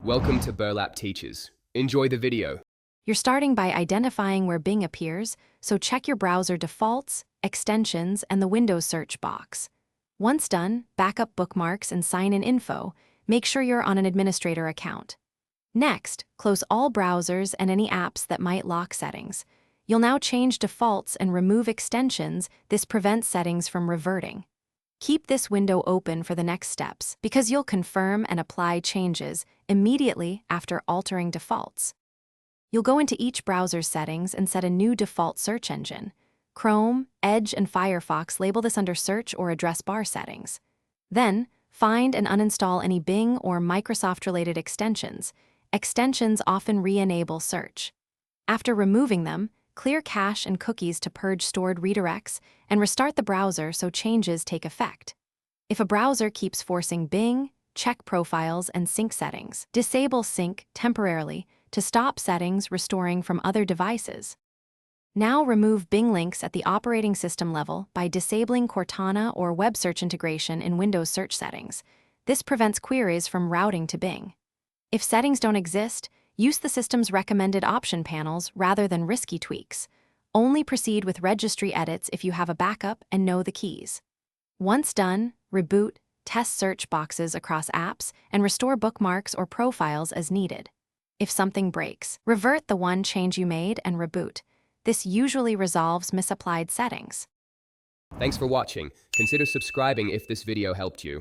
Welcome to Burlap Teachers. Enjoy the video. You're starting by identifying where Bing appears, so check your browser defaults, extensions, and the Windows search box. Once done, back up bookmarks and sign-in info. Make sure you're on an administrator account. Next, close all browsers and any apps that might lock settings. You'll now change defaults and remove extensions. This prevents settings from reverting. Keep this window open for the next steps because you'll confirm and apply changes immediately after altering defaults. You'll go into each browser's settings and set a new default search engine. Chrome, Edge, and Firefox label this under search or address bar settings. Then, find and uninstall any Bing or Microsoft-related extensions. Extensions often re-enable search. After removing them, clear cache and cookies to purge stored redirects, and restart the browser so changes take effect. If a browser keeps forcing Bing, check profiles and sync settings. Disable sync temporarily to stop settings restoring from other devices. Now remove Bing links at the operating system level by disabling Cortana or web search integration in Windows search settings. This prevents queries from routing to Bing. If settings don't exist, use the system's recommended option panels rather than risky tweaks. Only proceed with registry edits if you have a backup and know the keys. Once done, reboot, test search boxes across apps, and restore bookmarks or profiles as needed. If something breaks, revert the one change you made and reboot. This usually resolves misapplied settings. Thanks for watching. Consider subscribing if this video helped you.